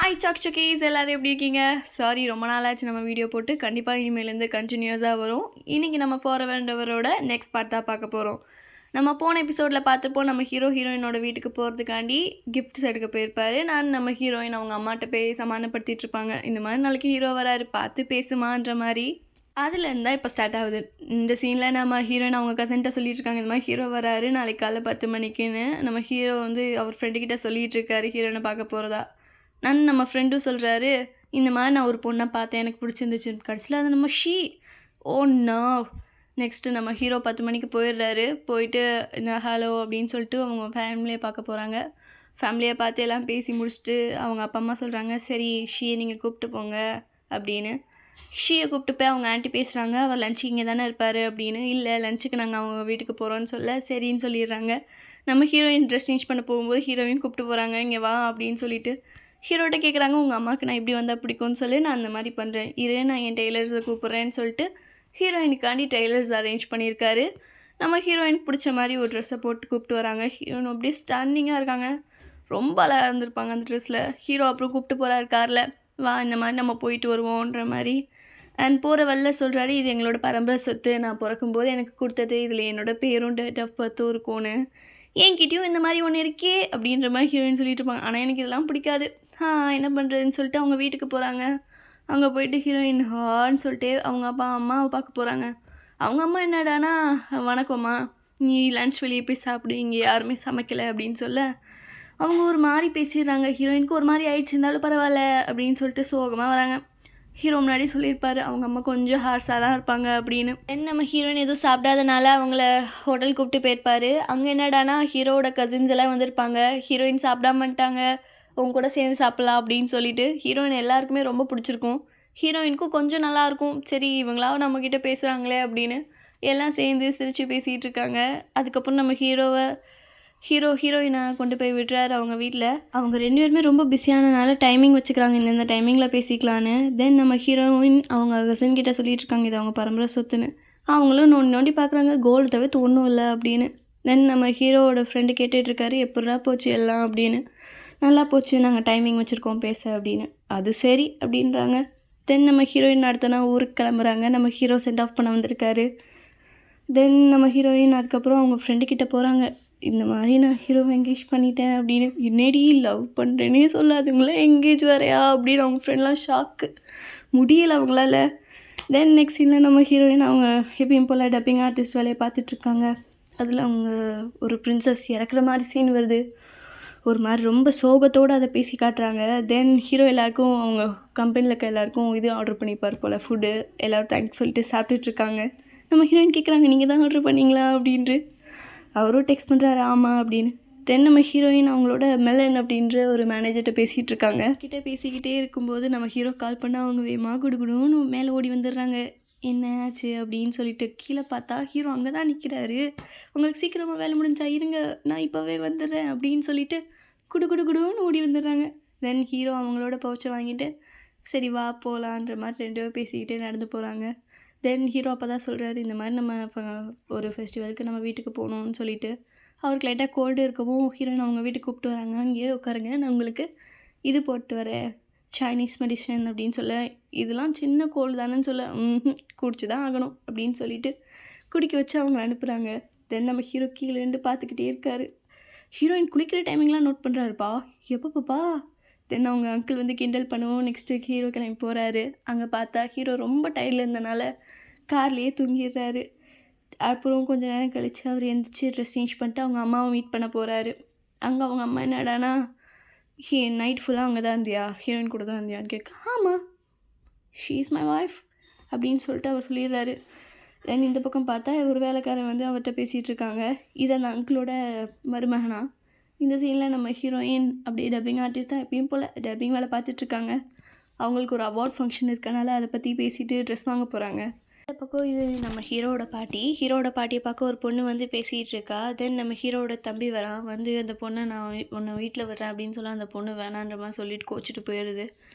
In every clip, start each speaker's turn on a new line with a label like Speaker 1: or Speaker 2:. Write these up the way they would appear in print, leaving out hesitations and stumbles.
Speaker 1: Hi chalk சுக்கீஸ், எல்லோரும் எப்படி இருக்கீங்க? சாரி, ரொம்ப நாள் ஆச்சு நம்ம வீடியோ போட்டு. கண்டிப்பாக இனிமேலேருந்து கண்டினியூஸாக வரும். இன்றைக்கி நம்ம வேண்டவரோட நெக்ஸ்ட் பார்ட் தான் பார்க்க போகிறோம். நம்ம போன எபிசோடில் பார்த்துப்போம், நம்ம ஹீரோயினோட வீட்டுக்கு போகிறதுக்காண்டி கிஃப்ட்ஸ் எடுக்க போயிருப்பார். நம்ம ஹீரோயின் அவங்க அம்மாட்ட போய் சமாதானப்படுத்திட்டு இருப்பாங்க. இந்த மாதிரி நாளைக்கு ஹீரோ வராரு, பார்த்து பேசுமான்ற மாதிரி. அதுலேருந்து தான் இப்போ ஸ்டார்ட் ஆகுது. இந்த சீனில் நம்ம ஹீரோயின் அவங்க கசன்ட்ட சொல்லிட்டு இருக்காங்க, இந்த மாதிரி ஹீரோ வராரு நாளைக்கு காலைல 10 மணிக்குன்னு. நம்ம ஹீரோ வந்து அவர் ஃப்ரெண்டுக்கிட்ட சொல்லிகிட்டு இருக்காரு ஹீரோயினை பார்க்க போகிறதா. நம்ம ஃப்ரெண்டும் சொல்கிறாரு, இந்த மாதிரி நான் ஒரு பொண்ணை பார்த்தேன், எனக்கு பிடிச்சிருந்துச்சு. கடைசியில் அது நம்ம ஓ நோ. நெக்ஸ்ட்டு நம்ம ஹீரோ 10 மணிக்கு போயிடுறாரு. போயிட்டு இந்த ஹலோ அப்படின்னு சொல்லிட்டு அவங்க ஃபேமிலியை பார்க்க போகிறாங்க. ஃபேமிலியை பார்த்து எல்லாம் பேசி முடிச்சுட்டு அவங்க அப்பா அம்மா சொல்கிறாங்க, சரி ஷீயை நீங்கள் கூப்பிட்டு போங்க அப்படின்னு. ஷீயை கூப்பிட்டு போய் அவங்க ஆண்டி பேசுகிறாங்க, அவர் லஞ்சுக்கு இங்கே தானே இருப்பார் அப்படின்னு. இல்லை, லஞ்சுக்கு நாங்கள் அவங்க வீட்டுக்கு போகிறோன்னு சொல்ல சரின்னு சொல்லிடுறாங்க. நம்ம ஹீரோயின் ட்ரெஸ் சேஞ்ச் பண்ண போகும்போது ஹீரோயின் கூப்பிட்டு போகிறாங்க, இங்கே வா அப்படின்னு சொல்லிட்டு. ஹீரோட்ட கேட்குறாங்க, உங்கள் அம்மாவுக்கு நான் இப்படி வந்தால் பிடிக்கும்னு சொல்லி நான் அந்த மாதிரி பண்ணுறேன், நான் என் டெய்லர்ஸை கூப்பிட்றேன்னு சொல்லிட்டு ஹீரோயினுக்காண்டி டெய்லர்ஸ் அரேஞ்ச் பண்ணியிருக்காரு. நம்ம ஹீரோயினுக்கு பிடிச்ச மாதிரி ஒரு ட்ரெஸ்ஸை போட்டு கூப்பிட்டு வராங்க. ஹீரோயின் அப்படியே ஸ்டன்னிங்காக இருக்காங்க, ரொம்ப அழகாக இருந்திருப்பாங்க அந்த ட்ரெஸ்ஸில். ஹீரோ அப்புறம் கூப்பிட்டு போகிறாரு காரில், வா இந்த மாதிரி நம்ம போயிட்டு வருவோன்ற மாதிரி. அண்ட் போகிற வழில சொல்கிறாரு, இது எங்களோட பரம்பரை சொத்து, நான் பிறக்கும்போது எனக்கு கொடுத்தது, இதில் என்னோடய பேரும் டேட் ஆஃப் பர்த்தும் இருக்கும்னு. என்கிட்டயும் இந்த மாதிரி ஒன்று இருக்கே அப்படின்ற மாதிரி ஹீரோயின் சொல்லிட்டு இருப்பாங்க. ஆனால் எனக்கு இதெல்லாம் பிடிக்காது, என்ன பண்ணுறதுன்னு சொல்லிட்டு அவங்க வீட்டுக்கு போகிறாங்க. அங்கே போயிட்டு ஹீரோயின் ஹான்னு சொல்லிட்டு அவங்க அப்பா அம்மாவை பார்க்க போகிறாங்க. அவங்க அம்மா என்னடானா, வணக்கம்மா, நீ லன்ச் வெளியே போய் சாப்பிடு, இங்கே யாருமே சமைக்கலை அப்படின்னு சொல்ல அவங்க ஒரு மாதிரி பேசிடுறாங்க. ஹீரோயினுக்கு ஒரு மாதிரி ஆயிடுச்சு, இருந்தாலும் பரவாயில்ல அப்படின்னு சொல்லிட்டு சோகமாக வராங்க. ஹீரோ முன்னாடி சொல்லியிருப்பார் அவங்க அம்மா கொஞ்சம் ஹார்ஸாக தான் இருப்பாங்க அப்படின்னு. நம்ம ஹீரோயின் எதுவும் சாப்பிடாதனால அவங்கள ஹோட்டல் கூப்பிட்டு போயிருப்பார். அங்கே என்னடானா ஹீரோவோட கசின்ஸ் எல்லாம் வந்திருப்பாங்க. ஹீரோயின் சாப்பிடாமட்டாங்க, உங்க கூட சேர்ந்து சாப்பிட்லாம் அப்படின்னு சொல்லிட்டு. ஹீரோயின் எல்லாருக்குமே ரொம்ப பிடிச்சிருக்கும், ஹீரோயினுக்கும் கொஞ்சம் நல்லாயிருக்கும். சரி இவங்களாவும் நம்மக்கிட்ட பேசுகிறாங்களே அப்படின்னு எல்லாம் சேர்ந்து சிரித்து பேசிகிட்டு இருக்காங்க. அதுக்கப்புறம் நம்ம ஹீரோயினை கொண்டு போய் விட்டுறாரு அவங்க வீட்டில். அவங்க 2 பேருமே ரொம்ப பிஸியானனால டைமிங் வச்சுக்கிறாங்க, இந்த டைமிங்கில் பேசிக்கலான்னு. தென் நம்ம ஹீரோயின் அவங்க கசின் கிட்டே சொல்லிட்டு இருக்காங்க, இது அவங்க பரம்பரை சொத்துன்னு. அவங்களும் நோண்டி பார்க்குறாங்க, கோல்டு தவிர ஒன்றும் இல்லை அப்படின்னு. தென் நம்ம ஹீரோவோட ஃப்ரெண்டு கேட்டுட்ருக்காரு, எப்படா போச்சு எல்லாம் அப்படின்னு. நல்லா போச்சு, நாங்கள் டைமிங் வச்சுருக்கோம் பேச அப்படின்னு. அது சரி அப்படின்றாங்க. தென் நம்ம ஹீரோயின் அடுத்த நாள் ஊருக்கு கிளம்புறாங்க. நம்ம ஹீரோ சென்ட் ஆஃப் பண்ண வந்திருக்காரு. தென் நம்ம ஹீரோயின் அதுக்கப்புறம் அவங்க ஃப்ரெண்டுக்கிட்ட போகிறாங்க, இந்த மாதிரி நான் ஹீரோவை என்கேஜ் பண்ணிட்டேன் அப்படின்னு. என்னடி லவ் பண்ணுறேன்னே சொல்லாதுங்களே, என்கேஜ் வரையா அப்படின்னு அவங்க ஃப்ரெண்ட்லாம் ஷாக்கு, முடியலை அவங்களால. தென் நெக்ஸ்ட் சீனில் நம்ம ஹீரோயின் அவங்க எப்பயும் போல் டப்பிங் ஆர்டிஸ்ட் வேலையை பார்த்துட்ருக்காங்க. அதில் அவங்க ஒரு பிரின்சஸ் இறக்குற மாதிரி சீன் வருது. ஒரு மாதிரி ரொம்ப சோகத்தோடு அதை பேசி காட்டுறாங்க. தென் ஹீரோ எல்லாருக்கும் அவங்க கம்பெனியில் இருக்க எல்லாருக்கும் இது ஆர்டர் பண்ணிப்பார் போல் ஃபுட்டு. எல்லோரும் தேங்க்ஸ் சொல்லிட்டு சாப்பிட்டுட்ருக்காங்க. நம்ம ஹீரோயின் கேட்குறாங்க, நீங்கள் தான் ஆர்டர் பண்ணிங்களா அப்படின்ட்டு. அவரும் டெக்ஸ்ட் பண்ணுறாரு, ஆமாம் அப்படின்னு. தென் நம்ம ஹீரோயின் அவங்களோட மெலன் அப்படின்ற ஒரு மேனேஜர்கிட்ட பேசிகிட்டு இருக்காங்க. பேசிக்கிட்டே இருக்கும்போது நம்ம ஹீரோ கால் பண்ணால் அவங்க வேகமாக குடுகுடுன்னு மேலே ஓடி வந்துடுறாங்க. என்ன ஆச்சு அப்படின்னு சொல்லிட்டு கீழே பார்த்தா ஹீரோ அங்கே தான் நிற்கிறாரு. உங்களுக்கு சீக்கிரமாக வேலை முடிஞ்சா இருங்க, நான் இப்போவே வந்துடுறேன் அப்படின்னு சொல்லிட்டு குடுன்னு ஓடி வந்துடுறாங்க. தென் ஹீரோ அவங்களோட பவுச்சை வாங்கிட்டு சரி வா போகலான்ற மாதிரி 2 பேரும் பேசிக்கிட்டே நடந்து போகிறாங்க. தென் ஹீரோ அப்போ தான் சொல்கிறாரு, இந்த மாதிரி நம்ம ஒரு ஃபெஸ்டிவலுக்கு நம்ம வீட்டுக்கு போகணுன்னு சொல்லிட்டு. அவருக்கு லைட்டாக கோல்டு இருக்கவும் ஹீரோயின் அவங்க வீட்டுக்கு கூப்பிட்டு வராங்க. அங்கேயே உட்காருங்க, நான் உங்களுக்கு இது போட்டு வரேன், சைனீஸ் மெடிசன் அப்படின்னு சொல்ல. இதெல்லாம் சின்ன கோல்டு தானேன்னு சொல்ல, குடிச்சு தான் ஆகணும் அப்படின்னு சொல்லிட்டு குடிக்க வச்சு அவங்க அனுப்புகிறாங்க. தென் நம்ம ஹீரோ கீழேருந்து பார்த்துக்கிட்டே இருக்கார். ஹீரோயின் குளிக்கிற டைமிங்லாம் நோட் பண்ணுறாருப்பா, எப்பப்பா. தென் அவங்க அங்கிள் வந்து கிண்டல் பண்ணுவோம். நெக்ஸ்ட்டு ஹீரோ கிளம்பி போகிறாரு. அங்கே பார்த்தா ஹீரோ ரொம்ப டயர்டில் இருந்தனால கார்லேயே தூங்கிடுறாரு. அப்புறம் கொஞ்சம் நேரம் கழித்து அவர் எந்திரிச்சு ட்ரெஸ் சேஞ்ச் பண்ணிட்டு அவங்க அம்மாவை மீட் பண்ண போகிறாரு. அங்கே அவங்க அம்மா என்னடானா, நைட் ஃபுல்லாக அங்கே தான் இருந்தியா, ஹீரோயின் கூட தான் இருந்தியான்னு கேட்க, ஆமாம் ஷீ இஸ் மை ஒய்ஃப் அப்படின்னு சொல்லிட்டு அவர் சொல்லிடுறாரு. தென் இந்த பக்கம் பார்த்தா ஒரு வேலைக்காரன் வந்து அவர்கிட்ட பேசிகிட்டு இருக்காங்க. இது அந்த அங்கிளோட மருமகனா. இந்த சீனில் நம்ம ஹீரோயின் அப்படியே டப்பிங் ஆர்டிஸ்ட் தான் எப்பயும் போல் டப்பிங் வேலை பார்த்துட்ருக்காங்க. அவங்களுக்கு ஒரு அவார்ட் ஃபங்க்ஷன் இருக்கனால அதை பற்றி பேசிவிட்டு ட்ரெஸ் வாங்க போகிறாங்க. இந்த பக்கம் இது நம்ம ஹீரோட பாட்டியை பார்க்க ஒரு பொண்ணு வந்து பேசிகிட்டு இருக்கா. தென் நம்ம ஹீரோட தம்பி வரான், வந்து அந்த பொண்ணை நான் உன்னை வீட்டில் வரேன் அப்படின்னு சொல்ல அந்த பொண்ணு வேணான்ற மாதிரி சொல்லிட்டு கோச்சிட்டு போயிடுது.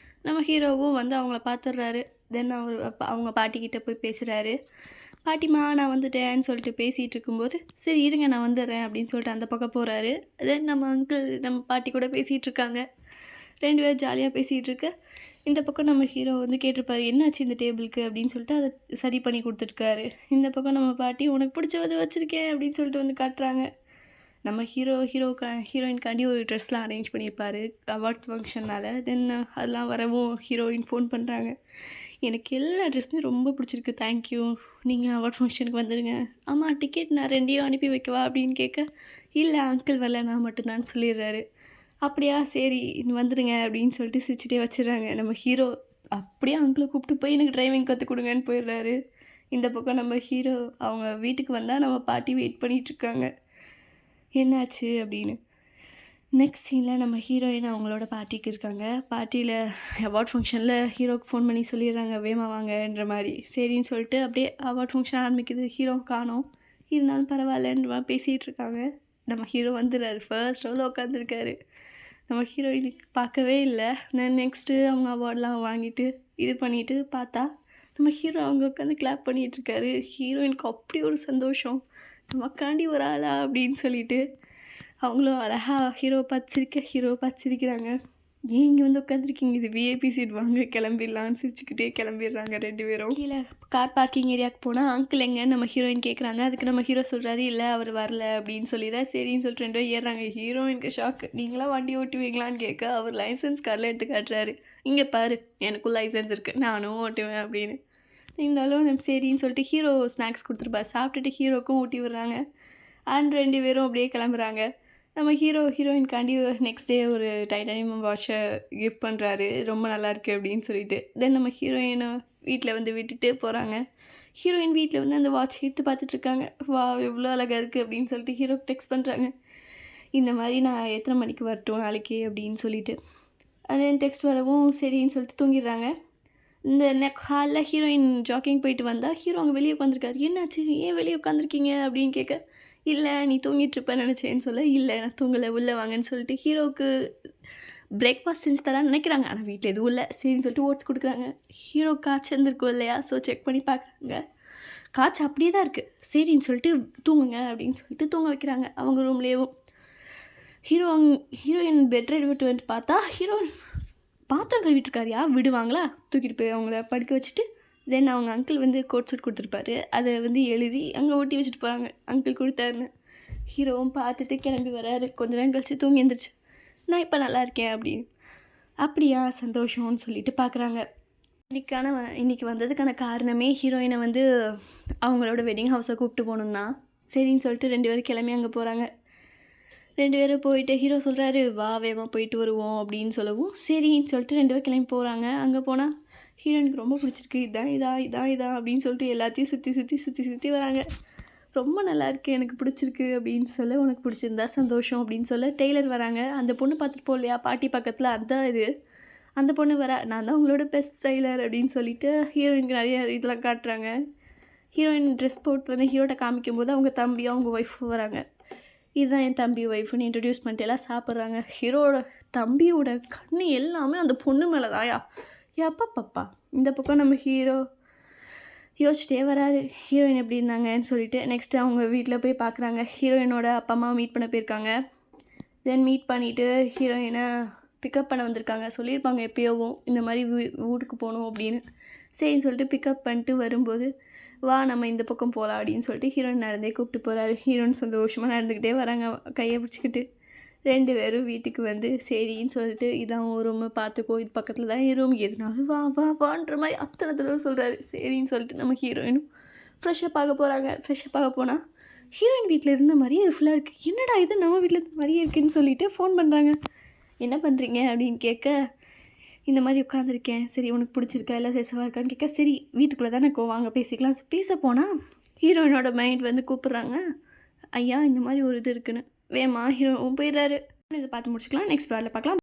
Speaker 1: நம்ம ஹீரோவும் வந்து அவங்கள பார்த்துட்றாரு. தென் அவங்க பாட்டிக்கிட்ட போய் பேசுகிறாரு. பாட்டிமா நான் வந்துட்டேன்னு சொல்லிட்டு பேசிகிட்டு இருக்கும்போது சரி இருங்க நான் வந்துடுறேன் அப்படின்னு சொல்லிட்டு அந்த பக்கம் போகிறாரு. தென் நம்ம அங்கிள் நம்ம பாட்டி கூட பேசிகிட்டு இருக்காங்க. 2 பேரும் ஜாலியாக பேசிகிட்டு இருக்க இந்த பக்கம் நம்ம ஹீரோ வந்து கேட்டிருப்பாரு என்னாச்சு இந்த டேபிளுக்கு அப்படின்னு சொல்லிட்டு அதை சரி பண்ணி கொடுத்துருக்காரு. இந்த பக்கம் நம்ம பாட்டி உனக்கு பிடிச்சதை வச்சுருக்கேன் அப்படின்னு சொல்லிட்டு வந்து காட்டுறாங்க. நம்ம ஹீரோயின்காண்டி ஒரு ட்ரெஸ்லாம் அரேஞ்ச் பண்ணியிருப்பார் அவார்ட் ஃபங்க்ஷனால். தென் அதெல்லாம் வரவும் ஹீரோயின் ஃபோன் பண்ணுறாங்க, எனக்கு எல்லா ட்ரெஸ்ஸுமே ரொம்ப பிடிச்சிருக்கு, தேங்க்யூ, நீங்கள் அவார்ட் ஃபங்க்ஷனுக்கு வந்துடுங்க. ஆமாம் டிக்கெட் நான் 2 அனுப்பி வைக்கவா அப்படின்னு கேட்க, இல்லை அங்கிள் வரல நான் மட்டும்தான் சொல்லிடுறாரு. அப்படியா சரி வந்துடுங்க அப்படின்னு சொல்லிட்டு சிரிச்சுட்டே வச்சிடுறாங்க. நம்ம ஹீரோ அப்படியே அங்கிளை கூப்பிட்டு போய் எனக்கு டிரைவிங் கற்றுக் கொடுங்கன்னு போயிடுறாரு. இந்த பக்கம் நம்ம ஹீரோ அவங்க வீட்டுக்கு வந்தால் நம்ம பாட்டி வெயிட் பண்ணிகிட்ருக்காங்க என்னாச்சு அப்படின்னு. நெக்ஸ்ட் சீனில் நம்ம ஹீரோயின் அவங்களோட பார்ட்டிக்கு இருக்காங்க. பார்ட்டியில் அவார்ட் ஃபங்க்ஷனில் ஹீரோக்கு ஃபோன் பண்ணி சொல்லிடுறாங்க வேமா வாங்கன்ற மாதிரி. சரின்னு சொல்லிட்டு அப்படியே அவார்ட் ஃபங்க்ஷன் ஆரம்பிக்குது. ஹீரோ காணோம், இருந்தாலும் பரவாயில்லன்ற மாதிரி பேசிகிட்டு இருக்காங்க. நம்ம ஹீரோ வந்துடுறாரு, ஃபர்ஸ்ட் ரோவில் உட்காந்துருக்காரு. நம்ம ஹீரோயினுக்கு பார்க்கவே இல்லை. தென் நெக்ஸ்ட்டு அவங்க அவார்ட்லாம் வாங்கிட்டு இது பண்ணிவிட்டு பார்த்தா நம்ம ஹீரோ அவங்க உட்காந்து கிளாப் பண்ணிகிட்ருக்காரு. ஹீரோயினுக்கு அப்படி ஒரு சந்தோஷம், நமக்காண்டி ஒரு ஆளா அப்படின்னு சொல்லிட்டு அவங்களும் அழகாக ஹீரோவை பார்த்து சிரிக்கிறாங்க. ஏன் இங்கே வந்து உட்காந்துருக்கீங்க, இது விஐபி சீட் வாங்க கிளம்பிடலான்னு சிரிச்சுக்கிட்டே கிளம்பிடுறாங்க 2 பேரும். கீழே கார் பார்க்கிங் ஏரியாவுக்கு போனால் அங்கிள் எங்க நம்ம ஹீரோயின் கேட்குறாங்க. அதுக்கு நம்ம ஹீரோ சொல்கிறாரு இல்லை அவர் வரல அப்படின்னு சொல்லிடுற. சரின்னு சொல்லிட்டு 2 பேரும் ஏறுறாங்க. ஹீரோயினுக்கு ஷாக்கு, நீங்களாம் வண்டி ஓட்டுவீங்களான்னு கேட்க அவர் லைசன்ஸ் கார்டில் எடுத்து காட்டுறாரு. இங்கே பாரு எனக்கும் லைசன்ஸ் இருக்குது நானும் ஓட்டுவேன் அப்படின்னு. இருந்தாலும் சரின்னு சொல்லிட்டு ஹீரோ ஸ்நாக்ஸ் கொடுத்துருப்பார், சாப்பிட்டுட்டு ஹீரோக்கும் ஊட்டி விடுறாங்க. அண்ட் 2 பேரும் அப்படியே கிளம்புறாங்க. நம்ம ஹீரோயின்காண்டி நெக்ஸ்ட் டே ஒரு டைட்டானியம் வாட்சை கிஃப்ட் பண்ணுறாரு, ரொம்ப நல்லாயிருக்கு அப்படின்னு சொல்லிட்டு. தென் நம்ம ஹீரோயினை வீட்டில் வந்து விட்டுட்டு போகிறாங்க. ஹீரோயின் வீட்டில் வந்து அந்த வாட்ச் எடுத்து பார்த்துட்ருக்காங்க. வா எவ்வளோ அழகாக இருக்குது அப்படின்னு சொல்லிட்டு ஹீரோக்கு டெக்ஸ்ட் பண்ணுறாங்க, இந்த மாதிரி நான் எத்தனை மணிக்கு வரட்டும் நாளைக்கு அப்படின்னு சொல்லிட்டு. அது டெக்ஸ்ட் வரவும் சரின்னு சொல்லிட்டு தூங்கிடுறாங்க. இந்த ஹாலில் ஹீரோயின் ஜாக்கிங் போயிட்டு வந்தால் ஹீரோ அங்கே வெளியே உட்காந்துருக்காரு. என்னாச்சு ஏன் வெளியே உட்காந்துருக்கீங்க அப்படின்னு கேட்க, இல்லை நீ தூங்கிட்டுருப்பேன்னு நினச்சேன்னு சொல்ல, இல்லை நான் தூங்கலை உள்ளே வாங்கன்னு சொல்லிட்டு ஹீரோவுக்கு பிரேக்ஃபாஸ்ட் செஞ்சு தரான்னு நினைக்கிறாங்க. ஆனால் வீட்டில் எதுவும் இல்லை. சரின்னு சொல்லிட்டு ஓட்ஸ் கொடுக்குறாங்க. ஹீரோ காய்ச்சி இருந்திருக்கும் இல்லையா, ஸோ செக் பண்ணி பார்க்குறாங்க, காய்ச்சி அப்படியே தான் இருக்குது. சரின்னு சொல்லிட்டு தூங்குங்க அப்படின்னு சொல்லிட்டு தூங்க வைக்கிறாங்க அவங்க ரூம்லேயும். ஹீரோயின் பெட் ரெடி விட்டு வந்துட்டு பார்த்தா ஹீரோயின் பாத்திரம் கழுவிட்டுருக்காரியா, விடுவாங்களா, தூக்கிட்டு போய் அவங்கள படுக்க வச்சுட்டு தென் அவங்க அங்கிள் வந்து கோட் சூட் கொடுத்துருப்பாரு, அதை வந்து எழுதி அங்கே ஒட்டி வச்சுட்டு போகிறாங்க அங்கிள் கொடுத்தாருன்னு. ஹீரோவும் பார்த்துட்டு கிளம்பி வராரு. கொஞ்ச நேரம் கழிச்சு தூங்கி எழுந்திரிச்சு, நான் இப்போ நல்லா இருக்கேன் அப்படின்னு. அப்படியா சந்தோஷம்னு சொல்லிட்டு பார்க்குறாங்க. இன்றைக்கி வந்ததுக்கான காரணமே ஹீரோயினை வந்து அவங்களோட வெட்டிங் ஹவுஸை கூப்பிட்டு போகணும் தான். சரின்னு சொல்லிட்டு 2 பேரும் கிளம்பி அங்கே போகிறாங்க. 2 பேரும் போயிட்டு ஹீரோ சொல்கிறாரு வா வேகமாக போயிட்டு வருவோம் அப்படின்னு சொல்லவும் சரின்னு சொல்லிட்டு 2 பேரும் கிளம்பி போகிறாங்க. அங்கே போனால் ஹீரோயினுக்கு ரொம்ப பிடிச்சிருக்கு, இதான் அப்படின்னு சொல்லிட்டு எல்லாத்தையும் சுற்றி வராங்க. ரொம்ப நல்லாயிருக்கு எனக்கு பிடிச்சிருக்கு அப்படின்னு சொல்ல, உனக்கு பிடிச்சிருந்தா சந்தோஷம் அப்படின்னு சொல்ல டெய்லர் வராங்க. அந்த பொண்ணு பார்த்துட்டு போ இல்லையா பாட்டி பக்கத்தில், அதுதான் அந்த பொண்ணு வர, நான் தான் உங்களோட பெஸ்ட் ஸ்டைலர் அப்படின்னு சொல்லிட்டு ஹீரோயினுக்கு நிறைய இதெல்லாம் காட்டுறாங்க. ஹீரோயின் ட்ரெஸ் போட்டு வந்து ஹீரோட்ட காமிக்கும்போது அவங்க தம்பியும் அவங்க ஒய்ஃபும் வராங்க. இதுதான் என் தம்பி ஒய்ஃப்னு இன்ட்ரடியூஸ் பண்ணிட்டு எல்லாம் சாப்பிட்றாங்க. ஹீரோட தம்பியோட கண்ணு எல்லாமே அந்த பொண்ணு மேலே தாயா, எப்பப்பா. இந்த பக்கம் நம்ம ஹீரோ யோசிச்சிட்டே வராரு ஹீரோயின் எப்படி இருந்தாங்கன்னு சொல்லிட்டு. நெக்ஸ்ட்டு அவங்க வீட்டில் போய் பார்க்குறாங்க. ஹீரோயினோட அப்பா அம்மா மீட் பண்ண போயிருக்காங்க. தென் மீட் பண்ணிவிட்டு ஹீரோயினை பிக்கப் பண்ண வந்திருக்காங்க. சொல்லியிருப்பாங்க எப்போயோவும் இந்த மாதிரி வீட்டுக்கு போகணும் அப்படின்னு. சரின்னு சொல்லிட்டு பிக்கப் பண்ணிட்டு வரும்போது வா நம்ம இந்த பக்கம் போகலாம் அப்படின்னு சொல்லிட்டு ஹீரோயின் நடந்தே கூப்பிட்டு போகிறாரு. ஹீரோயின் சந்தோஷமாக நடந்துக்கிட்டே வராங்க கையை பிடிச்சிக்கிட்டு. 2 பேரும் வீட்டுக்கு வந்து சரின்னு சொல்லிட்டு இதான் ஒரு ரூமு பார்த்துக்கோ, இது பக்கத்தில் தான் ரூம், எதுனாலும் வான்ற மாதிரி அத்தனை தடவை சொல்கிறாரு. சரின்னு சொல்லிட்டு நம்ம ஹீரோயினும் ஃப்ரெஷ்ஷப் ஆக போகிறாங்க. ஃப்ரெஷ்ஷப் ஆக போனால் ஹீரோயின் வீட்டில் இருந்த மாதிரியே இது ஃபுல்லாக இருக்குது, என்னடா இது நம்ம வீட்டில் இருந்த மாதிரியே இருக்குதுன்னு சொல்லிட்டு ஃபோன் பண்ணுறாங்க. என்ன பண்ணுறீங்க அப்படின்னு கேட்க, இந்த மாதிரி உட்காந்துருக்கேன், சரி உனக்கு பிடிச்சிருக்கா இல்லை சேசவாக இருக்கான்னு கேட்க, சரி வீட்டுக்குள்ளே தானே வாங்க பேசிக்கலாம். பேச போனால் ஹீரோயினோட மைண்ட் வந்து கூப்பிட்றாங்க, ஐயா இந்த மாதிரி ஒரு இது இருக்குன்னு. வேமா ஹீரோ போயிடுறாரு. இதை பார்த்து முடிச்சுக்கலாம். நெக்ஸ்ட் வேலை பார்க்கலாம்.